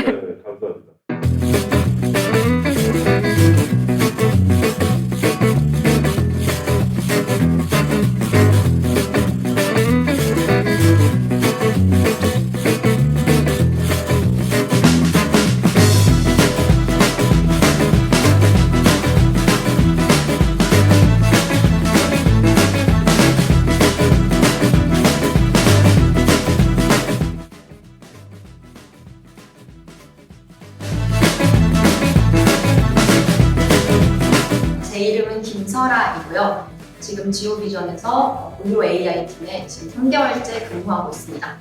네, 감사합니다. 제 이름은 김설아이고요. 지금 지오비전에서 동료 AI 팀에 지금 3개월째 근무하고 있습니다.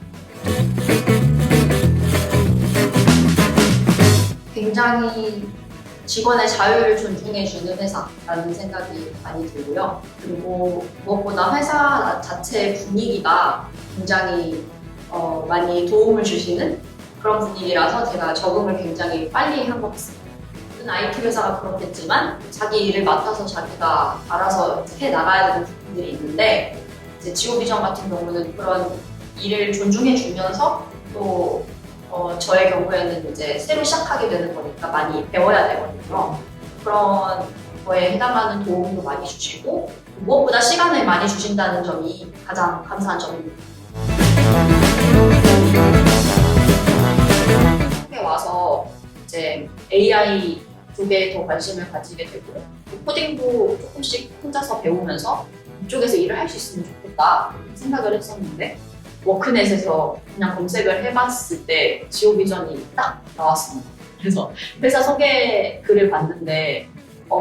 굉장히 직원의 자유를 존중해주는 회사라는 생각이 많이 들고요. 그리고 무엇보다 회사 자체의 분위기가 굉장히 많이 도움을 주시는 그런 분위기라서 제가 적응을 굉장히 빨리 한 것 같습니다. 모든 IT 회사가 그렇겠지만 자기 일을 맡아서 자기가 알아서 해 나가야 되는 부분들이 있는데 이제 지오비전 같은 경우는 그런 일을 존중해 주면서 또 저의 경우에는 이제 새로 시작하게 되는 거니까 많이 배워야 되거든요. 그런 거에 해당하는 도움도 많이 주시고 무엇보다 시간을 많이 주신다는 점이 가장 감사한 점입니다. 한국에 와서 이제 AI 쪽에 더 관심을 가지게 되고 코딩도 조금씩 혼자서 배우면서 이쪽에서 일을 할 수 있으면 좋겠다 생각을 했었는데 워크넷에서 그냥 검색을 해봤을 때 지오비전이 딱 나왔습니다. 그래서 회사 소개 글을 봤는데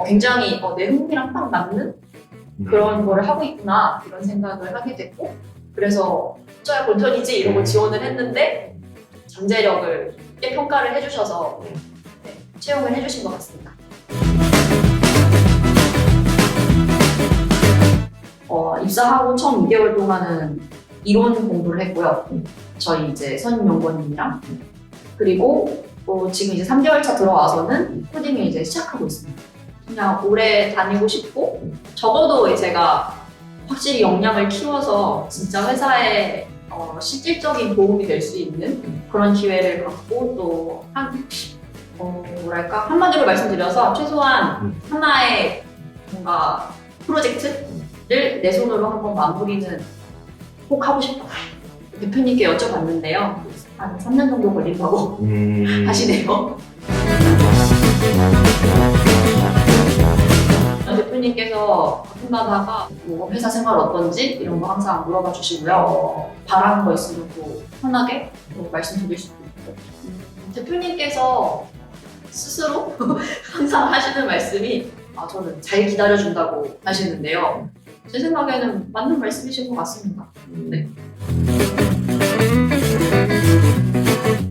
굉장히 내 흥미랑 딱 맞는 그런 거를 하고 있구나 이런 생각을 하게 됐고 그래서 어쩌야 본전이지 이러고 지원을 했는데 잠재력을 꽤 평가를 해주셔서 채용을 해주신 것 같습니다. 입사하고 처음 2개월 동안은 이론 공부를 했고요. 저희 이제 선임연구원님이랑 그리고 지금 이제 3개월 차 들어와서는 코딩을 이제 시작하고 있습니다. 그냥 오래 다니고 싶고 적어도 제가 확실히 역량을 키워서 진짜 회사에 실질적인 도움이 될 수 있는 그런 기회를 갖고 또 뭐랄까 한마디로 말씀드려서 최소한 하나의 뭔가 프로젝트를 내 손으로 한번 마무리는 꼭 하고 싶다. 대표님께 여쭤봤는데요. 한 3년 정도 걸린다고 하시네요. 대표님께서 가끔 가다가 뭐 회사 생활 어떤지 이런 거 항상 물어봐 주시고요. 바라는 거 있으면 또 편하게 말씀드릴 수도 있고. 대표님께서 스스로 항상 하시는 말씀이 저는 잘 기다려준다고 하시는데요. 제 생각에는 맞는 말씀이신 것 같습니다. 네.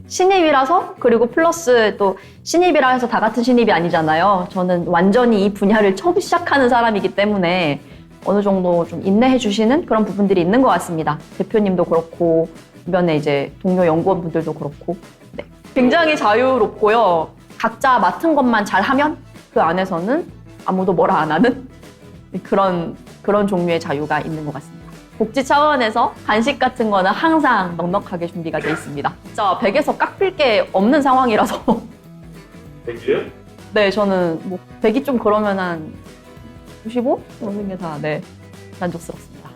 신입이라서 그리고 플러스 또 신입이라 해서 다 같은 신입이 아니잖아요. 저는 완전히 이 분야를 처음 시작하는 사람이기 때문에 어느 정도 좀 인내해 주시는 그런 부분들이 있는 것 같습니다. 대표님도 그렇고 주변에 이제 동료 연구원분들도 그렇고 네. 굉장히 자유롭고요. 각자 맡은 것만 잘하면 그 안에서는 아무도 뭐라 안 하는 그런 종류의 자유가 있는 것 같습니다. 복지 차원에서 간식 같은 거는 항상 넉넉하게 준비가 돼 있습니다. 진짜 100에서 깎일 게 없는 상황이라서 100이요? 네, 저는 뭐 100이 좀 그러면 한 95? 넘는 게 다 네, 만족스럽습니다.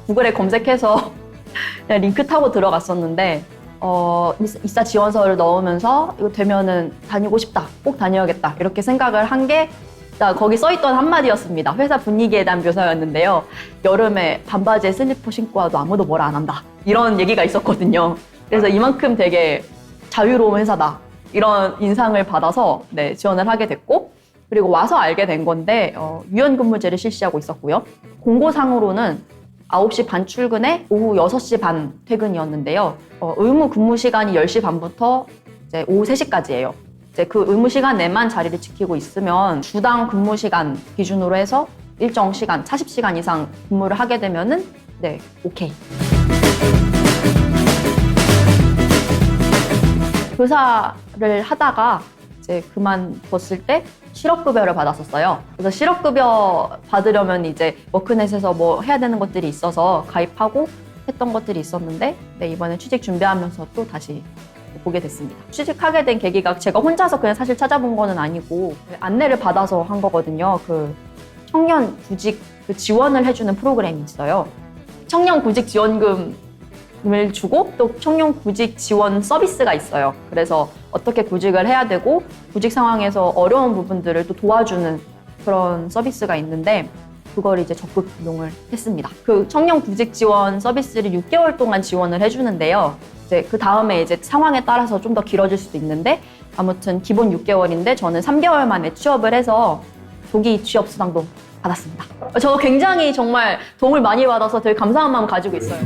구글에 검색해서 그냥 링크 타고 들어갔었는데 입사 지원서를 넣으면서 이거 되면은 다니고 싶다, 꼭 다녀야겠다 이렇게 생각을 한 게 거기 써있던 한마디였습니다. 회사 분위기에 대한 묘사였는데요. 여름에 반바지에 슬리퍼 신고 와도 아무도 뭐라 안 한다. 이런 얘기가 있었거든요. 그래서 이만큼 되게 자유로운 회사다. 이런 인상을 받아서 네, 지원을 하게 됐고 그리고 와서 알게 된 건데 유연근무제를 실시하고 있었고요. 공고상으로는 9시 반 출근에 오후 6시 반 퇴근이었는데요. 의무 근무 시간이 10시 반부터 이제 오후 3시까지예요. 이제 그 의무 시간 내만 자리를 지키고 있으면 주당 근무 시간 기준으로 해서 일정 시간, 40시간 이상 근무를 하게 되면은 네, 오케이. 교사를 하다가 이제 그만뒀을 때 실업급여를 받았었어요. 그래서 실업급여 받으려면 이제 워크넷에서 뭐 해야 되는 것들이 있어서 가입하고 했던 것들이 있었는데 네, 이번에 취직 준비하면서 또 다시 보게 됐습니다. 취직하게 된 계기가 제가 혼자서 그냥 사실 찾아본 거는 아니고 안내를 받아서 한 거거든요. 그 청년 구직 그 지원을 해주는 프로그램이 있어요. 청년 구직 지원금을 주고 또 청년 구직 지원 서비스가 있어요. 그래서 어떻게 구직을 해야 되고 구직 상황에서 어려운 부분들을 또 도와주는 그런 서비스가 있는데 그걸 이제 적극 이용을 했습니다. 그 청년 구직 지원 서비스를 6개월 동안 지원을 해주는데요. 이제 그 다음에 이제 상황에 따라서 좀 더 길어질 수도 있는데 아무튼 기본 6개월인데 저는 3개월 만에 취업을 해서 조기 취업 수당도 받았습니다. 저 굉장히 정말 도움을 많이 받아서 되게 감사한 마음 가지고 있어요.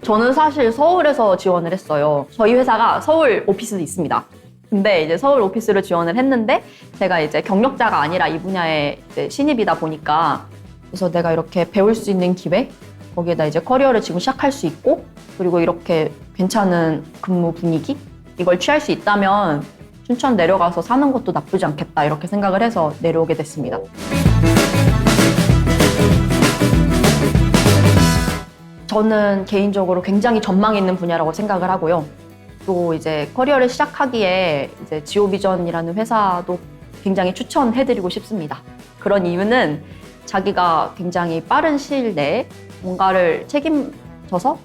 저는 사실 서울에서 지원을 했어요. 저희 회사가 서울 오피스도 있습니다. 근데 이제 서울 오피스를 지원을 했는데 제가 이제 경력자가 아니라 이 분야에 이제 신입이다 보니까 그래서 내가 이렇게 배울 수 있는 기회 거기에다 이제 커리어를 지금 시작할 수 있고 그리고 이렇게 괜찮은 근무 분위기 이걸 취할 수 있다면 춘천 내려가서 사는 것도 나쁘지 않겠다 이렇게 생각을 해서 내려오게 됐습니다. 저는 개인적으로 굉장히 전망 있는 분야라고 생각을 하고요. 또 이제 커리어를 시작하기에 이제 지오비전이라는 회사도 굉장히 추천해드리고 싶습니다. 그런 이유는 자기가 굉장히 빠른 시일 내에 뭔가를 책임져서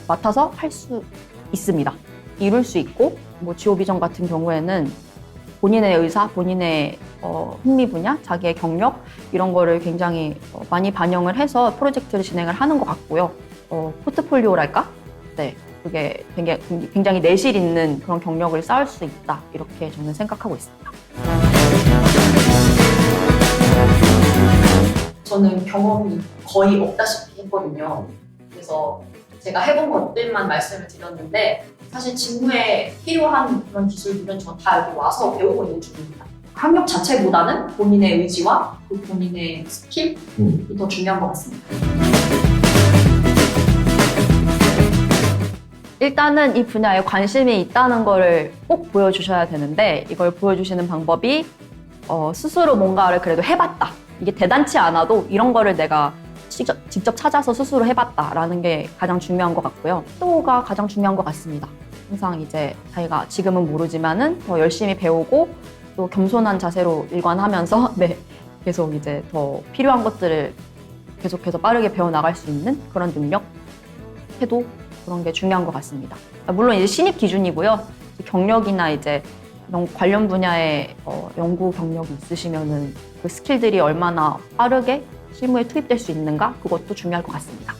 맡아서 할 수 있습니다. 이룰 수 있고 뭐 지오비전 같은 경우에는 본인의 의사, 본인의 흥미 분야, 자기의 경력 이런 거를 굉장히 많이 반영을 해서 프로젝트를 진행을 하는 것 같고요. 포트폴리오랄까? 네, 그게 굉장히 내실 있는 그런 경력을 쌓을 수 있다 이렇게 저는 생각하고 있습니다. 저는 경험이 거의 없다시피 했거든요. 그래서 제가 해본 것들만 말씀을 드렸는데 사실 직무에 필요한 그런 기술들은 저 다 여기 와서 배우고 있는 중입니다. 학력 자체보다는 본인의 의지와 그 본인의 스킬이 더 중요한 것 같습니다. 일단은 이 분야에 관심이 있다는 거를 꼭 보여주셔야 되는데 이걸 보여주시는 방법이 스스로 뭔가를 그래도 해봤다. 이게 대단치 않아도 이런 거를 내가 직접 찾아서 스스로 해봤다라는 게 가장 중요한 것 같고요. 시도가 가장 중요한 것 같습니다. 항상 이제 자기가 지금은 모르지만은 더 열심히 배우고 또 겸손한 자세로 일관하면서 네, 계속 이제 더 필요한 것들을 계속해서 빠르게 배워나갈 수 있는 그런 능력, 태도 그런 게 중요한 것 같습니다. 물론 이제 신입 기준이고요. 경력이나 이제 이런 관련 분야의 연구 경력이 있으시면은 그 스킬들이 얼마나 빠르게 실무에 투입될 수 있는가 그것도 중요할 것 같습니다.